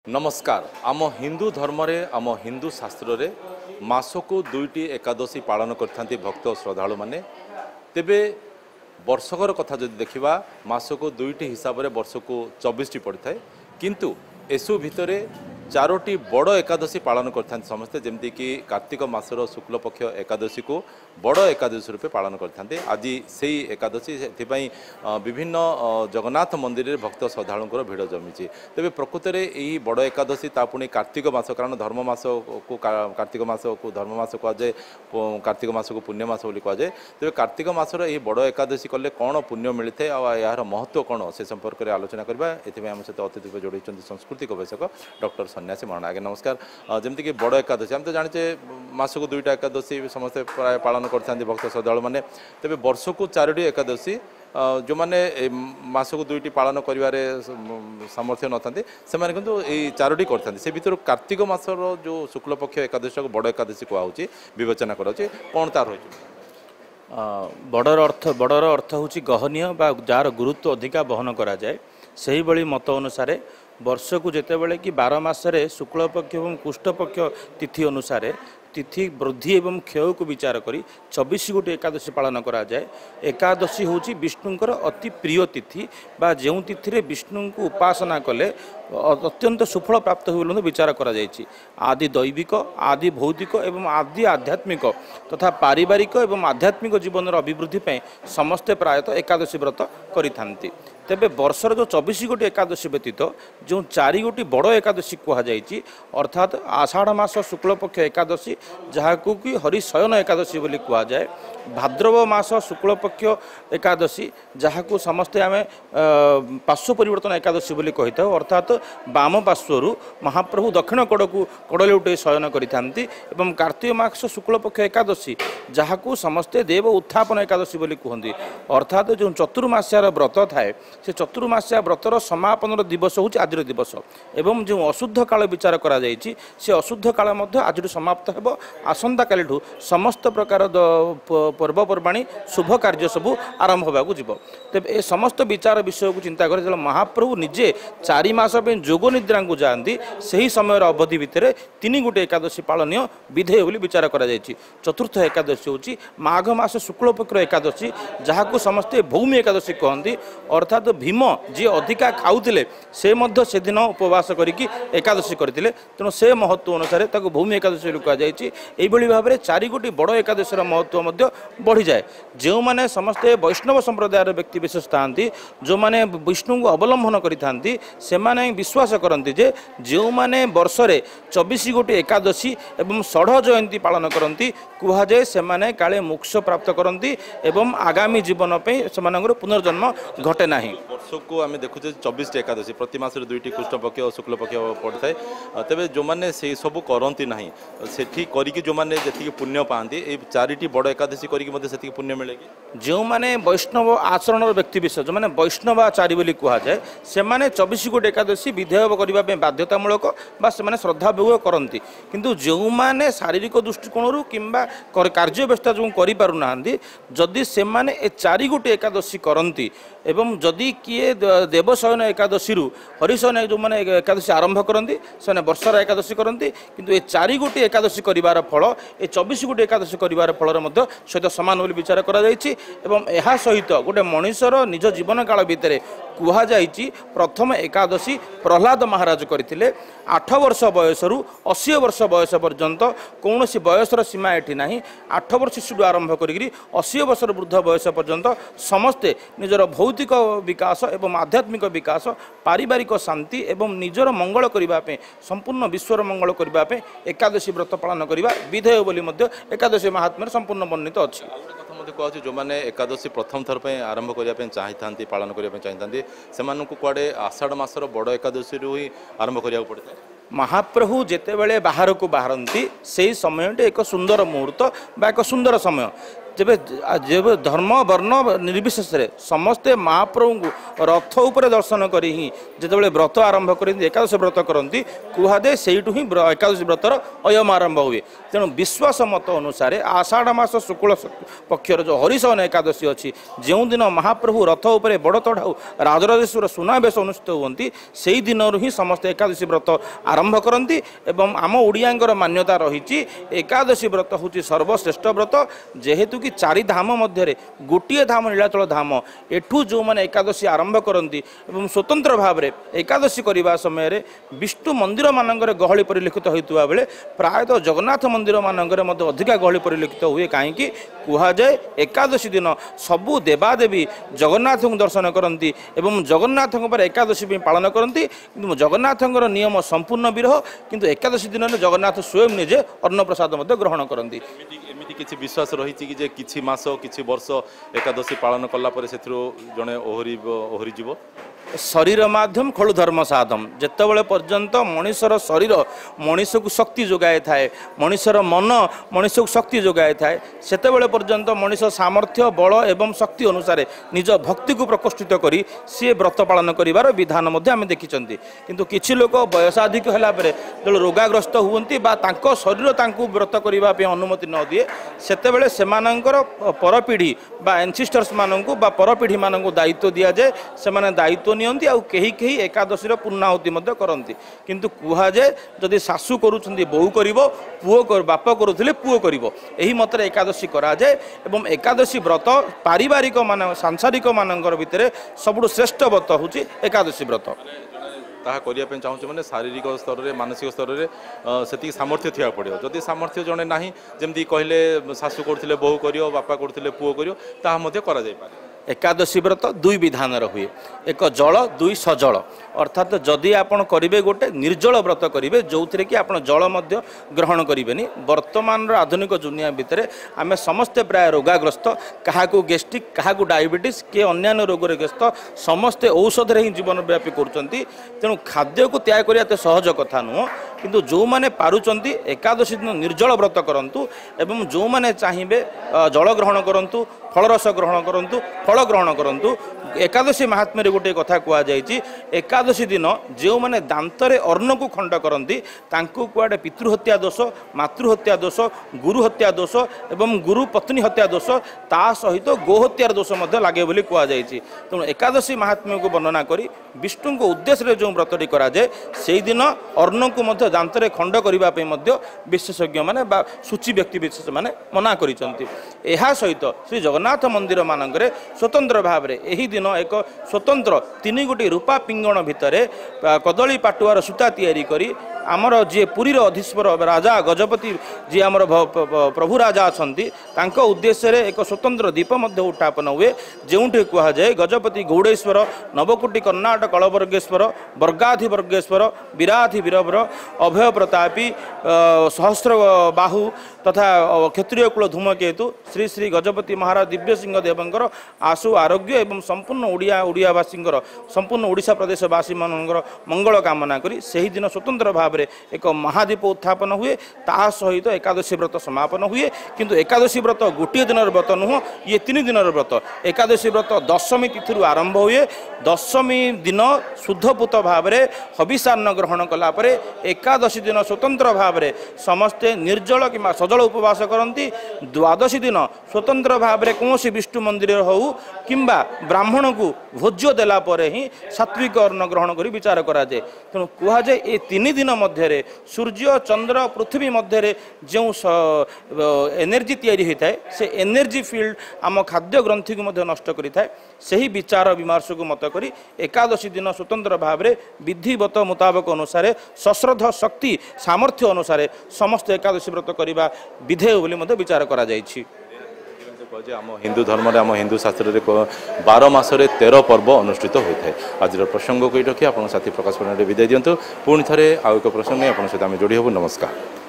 नमस्कार। आम हिंदू धर्म रे आम हिंदू शास्त्र रे मासको दुईटी एकादशी पालन करथांती भक्त श्रद्धालु माने। तेबे वर्षकर कथा जदि देखिबा मासको दुईटी हिसाब रे वर्षको 24 टी पड़ता है, किंतु एसु भितरे चारोटी बड़ एकादशी पालन करथांती समस्ते, जेमती कि कार्तिक मासर शुक्ल पक्ष एकादशी को बड़ एकादशी रूपे पालन करथांती। आज से एकादशी एथिपाई विभिन्न जगन्नाथ मंदिर रे भक्त श्रद्धालुंकर भिड़ जमीची। तेबे प्रकृत में यही बड़ एकादशी पुणी कार्तिक मास, कारण धर्म मास को कार्तिक मास को धर्म मास कहुए, कार्तिक मास को पुण्य मास बोली कहुए। तेबे कार्तिक मासर यही बड़ एकादशी कले कौन पुण्य मिलता है और यार महत्व कौन से संपर्क में आलोचना करवा। एथिपाई आम सहित अतिथि जोड़ी संस्कृति गवेषक डॉक्टर सन्यासी महाराणा। आगे नमस्कार। जमती कि बड़ एकादशी आम तो जाने मासको दुईटा एकादशी समस्ते प्राय पालन करते भक्त श्रद्धालु मैंने। तेज वर्ष को चारोटी एकादशी जो मैंने मासको दुईटी पालन कर सामर्थ्य न था से किंतु चारोटी करते से भर कार्तिक मासर जो शुक्ल पक्ष एकादशी को बड़ एकादशी कहुच्छी विवेचना कराऊँ कौन तार बड़र अर्थ हूँ गहनीय बा जार गुरुत्व अधिका बहन करा जाए। सही भली मत अनुसार वर्ष को जितेबाला कि 12 मासरे शुक्ल पक्ष और कृष्ण पक्ष तिथि अनुसार तिथि वृद्धि एवं क्षय को विचार करी 24 गोटी एकादशी पालन करा जाए। एकादशी हूँ विष्णुंकर अति प्रिय तिथि बा जो तिथि विष्णु को उपासना कले अत्यंत सुफल प्राप्त हुए विचार करा जायछि। आदि दैविक, आदि भौतिक एवं आदि आध्यात्मिक तथा पारिवारिक एवं आध्यात्मिक जीवन अभिवृद्धि पे समस्ते प्रायतः एकादशी व्रत करिथांती। तेबे वर्षर जो 24 गोटी एकादशी व्यतीत जो 4 गोटी बड़ एकादशी कहुई, अर्थात आषाढ़ मास शुक्ल पक्ष एकादशी जहाँ कि हरिशयन एकादशी बोली कहुए, भाद्रव मास शुक्ल पक्ष एकादशी जहाँ को समस्ते आम पार्श्व परिवर्तन एकादशी बोली कही था, अर्थात बाम पार्श्वर महाप्रभु दक्षिण कड़ को कड़ले उठे शयन करिथांती। एवं कार्तिक मास शुक्ल पक्ष एकादशी जहाँ को समस्ते देव उत्थापन एकादशी बोली कहते, अर्थात जो चतुर्मास्यार व्रत थाए से चतुर्मास्या व्रतर समापन दिवस हूँ आज दिवस। एवं जो अशुद्ध काल विचार करा जायछि से अशुद्ध काल आज समाप्त हेब। आसंता काली समस्त प्रकार पर्वपर्वाणी शुभ कार्य सबू आरंभ होगा जीव। तेज ए समस्त विचार विषय को चिंता कर महाप्रभु निजे 4 मास जोग निद्रा को जाती से ही समय अवधि भितर 3 गोटे एकादशी पालनीय विधेय बोली विचार करा जायछि। चतुर्थ एकादशी हूँ माघ मास शुक्ल पक्ष एकादशी जहाँ को समस्ते भौमी एकादशी कहती, अर्थात भीम जी अधिका खाऊले से से दिन उपवास करिकी एकादशी करते, तेणु से महत्व अनुसार भूमि एकादशी कहुई। यही भाव में 4 गोटी बड़ एकादशी महत्व बढ़ी जाए। जो मैंने समस्ते वैष्णव संप्रदायर व्यक्ति विशेष था जो मैंने विष्णु को अवलंबन करते विश्वास करती जे जो मैंने वर्षे 24 गोटी एकादशी एवं षढ़ जयंती पालन करती कहुए से काले मोक्ष प्राप्त करती एवं आगामी जीवन से पुनर्जन्म घटे ना। वर्ष को आम देखुचे 24 एकादशी प्रति मास दुईटी कृष्ण पक्ष और शुक्ल पक्ष पड़ता है। तेज जो मैंने से सबू करती ना से जो मैंने जी पुण्य पाती ये 4टी बड़ एकादशी करके पुण्य मिलेगी। जो मैंने वैष्णव आचरण व्यक्ति विशेष जो मैंने वैष्णवाचारी बोली कहुए से 24 गोटी एकादशी विधेय करने बाध्यतामूलक से श्रद्धा वियोग करती, किंतु जो मैंने शारीरिक दृष्टिकोण कि कार्य व्यवस्था जो करना जदि से 4 गोटी एकादशी करती एवं जदि किए देवशयन एकादशी हरिशयन जो मैंने एकादशी आरंभ करती से वर्षर एकादशी करती, किंतु ये 4 गोटी एकादशी करार फल ये 24 गोटी एकादशी करार फल सहित सामान बोली विचार करा जायछि। एवं यह सहित गोटे मनीषर निज जीवन काल भितर कहुई प्रथम एकादशी प्रहलाद महाराज करते 8 वर्ष बयस 80 वर्ष बयस पर्यंत कौन बयसर सीमा एठी ना। 8 वर्ष शिशु आरंभ कर 80 वर्ष वृद्ध बयस पर्यंत समस्ते निजर भौतिक विकास एवं आध्यात्मिक विकास पारिवारिक शांति एवं निजर मंगल करने संपूर्ण विश्वर मंगल करने एकादशी व्रत पालन करने विधेय बोली एकादशी महात्म्य संपूर्ण वर्णित अच्छी। कहूँ जो मैंने एकादशी प्रथम थर पर आरंभ करने चाहती पालन करने चाहती से कुआड़े आषाढ़ मासर बड़ एकादशी ही आरंभ करा पड़ता है। महाप्रभु जिते बड़े बाहर को बाहरती से समय एक सुंदर मुहूर्त बा एक सुंदर समय तेबे जेबे धर्म वर्ण निर्विशेष समस्ते महाप्रभु को रथ उपर दर्शन करी ही जिते व्रत आरंभ कर एकादशी व्रत करती कुहादे से ही एकादशी व्रतर अयम आरंभ हुए। तेणु विश्वास मत अनुसार आषाढ़ मास शुक्ल पक्षर जो हरिशयन एकादशी अच्छी जो दिन महाप्रभु रथ उपर बड़ तढ़ाऊ राजराजेश्वर सुनावेश अनुष्ठित होती से दिन ही समस्त एकादशी व्रत आरंभ करती एवं आम ओडियांकर मान्यता रही एकादशी व्रत हूँ सर्वश्रेष्ठ व्रत जेहेतु कि चारि धाम मध्य गोटे धाम नीलाचल धाम एठू जो मैंने एकादशी आरंभ करती स्वतंत्र भाव में एकादशी करने समय विष्णु मंदिर मानक गहली परिलक्षित होता बेले प्रायतः जगन्नाथ मंदिर मानक अधिका गहली परिलक्षित हुए कहीं कहुए एकादशी दिन सबू देवादेवी जगन्नाथ को दर्शन करती जगन्नाथ पर एकादशी पालन करती जगन्नाथ नियम संपूर्ण विरह किंतु एकादशी दिन जगन्नाथ स्वयं निजे अन्न प्रसाद ग्रहण करती। एमती किसी विश्वास रही कि किसी मास किसी वर्ष एकादशी पालन कला से जड़े ओहरी जीव शरीर माध्यम खलु धर्म साधम जितेबाला पर्यंत मनीषर शरीर मनीष को शक्ति जोगाए थाए मनीषर मन मनीष को शक्ति जोगाए थाए सेतेबेले पर्यंत मनीष सामर्थ्य बल एवं शक्ति अनुसार निज भक्ति को प्रकोष्ठित करी सी व्रत पालन करिवार विधान मध्य आम देखिछंती किंतु किछि लोक वयसाधिक होला परे जो रोगाग्रस्त हुवंती बा तांको शरीर तांको व्रत करिवा पे अनुमति न दिए सेतेबेले सेमानंकर परपीढ़ी बा एंसिस्टर्स मानंकु बा परपीढ़ी मानंकु दायित्व दिया जाए सेमाने दायित्व नियंती आउ केही केही एकादशीर पूर्णाहुति मध्य करती किंतु कुहाजे जदि सासू करुछंती बहु करिवो पुओ बाप करुथिले पुओ करिवो एही मतरे एकादशी करा जाए एवं एकादशी व्रत पारिवारिक मान सांसारिक मानकर भितरे सबुठु श्रेष्ठ व्रत होची एकादशी व्रत ताहा करिया पे चाहूँ मैंने शारीरिक स्तर में मानसिक स्तर में से सामर्थ्य थी पड़ो जदि सामर्थ्य जड़े ना जमी कहले शाशु करते बहु कर बापा करते पुओ कर एकादशी व्रत दुई विधान हुए एक जल दुई सजल अर्थात जदि आपन करेंगे गोटे निर्जल व्रत करेंगे जो थे कि आप जल ग्रहण करेंगे वर्तमान आधुनिक दुनिया भितर आम समस्ते प्राय रोगाग्रस्त क्या गेस्ट्रिक क्या डायबिटीज किए अन्य रोग ग्रस्त समस्ते औषध ही जीवन व्यापी करूँ खाद्य को त्याग करने सहज कथा नुह किंतु जो मैंने पारुचंती एकादशी दिन निर्जल व्रत करंतु एवं जो मैंने चाहिए जल ग्रहण करंतु फलरस ग्रहण करंतु फल ग्रहण करंतु एकादशी महात्म्य गोटे कथा कहुई एकादशी दिन जो मैंने दांतरे अन्न को खंड करती कुआडे पितृहत्या दोष मातृहत्या दोष गुरु हत्या दोष एवं गुरु पत्नी हत्या दोष ता सहित गोहत्यार दोष लगे बोली कहुई तेणु एकादशी महात्म्य को वर्णना करी विष्णु को उद्देश्य जो व्रतटी कराए से दिन अन्न को दांतरे खंड करने विशेषज्ञ मैंने सूची व्यक्ति विशेष मैंने मना कर सहित श्री जगन्नाथ मंदिर मानक स्वतंत्र भाव में यही दिन एक स्वतंत्र 3 गोटी रूपा पिंगण भितर कदली पाटुआर सूता तैयारी करी आमर जी पुरीर अधीश्वर राजा गजपति जी आमर प्रभु राजा अच्छा उद्देश्य एक स्वतंत्र दीप उत्थापन हुए जो कहुए गजपति गौड़ेश्वर नवकोटी कर्णाटक कलवर्गेश्वर वर्गाधिवर्गेश्वर विराधि वीरवर अभय प्रतापी सहस्र बाहु तथा क्षत्रिय कुल धूमकेतु श्री श्री गजपति महाराज दिव्य सिंह देवंकर आशु आरोग्य एवं संपूर्ण ओडियावासी संपूर्ण ओडिशा प्रदेशवासी मानकर मंगल कामना करी से दिन स्वतंत्र भाव एक महादीप उत्थापन हुए ता सहित एकादशी व्रत समापन हुए किंतु एकादशी व्रत गोटे दिन व्रत नुह ये 3 दिन व्रत एकादशी व्रत दशमी तिथि आरंभ हुए दशमी दिन शुद्धपूत भाव में हविषान्न ग्रहण कलापर एकादशी दिन स्वतंत्र भाव में समस्ते निर्जल कि सजल उपवास करती द्वादशी दिन स्वतंत्र भाव में कौन विष्णु मंदिर हो किंबा ब्राह्मण को भोज्य देलापर ही सात्विक अन्न ग्रहण कर विचार कराए तेणु कहुए ये 3 दिन मध्य सूर्य चंद्र पृथ्वी मध्य जो एनर्जी तैयारी होता है से एनर्जी फील्ड आम खाद्य ग्रंथि को नष्ट करें से ही विचार विमर्श को मत करी एकादशी दिन स्वतंत्र भाव में विधिवत मुताबक अनुसार सश्रद्ध शक्ति सामर्थ्य अनुसार समस्त एकादशी व्रत करने विधेय बोली विचार करा जायछि। आम हिंदू धर्म आम हिंदू शास्त्र में 12 मासरे 13 पर्व अनुष्ठित होता है। आज प्रसंग को ये रखी आप साथी प्रकाश परिणाम विदाय दिंतु पुणी थे आउ एक प्रसंग नहीं आप सहित जोड़ी हूँ। नमस्कार।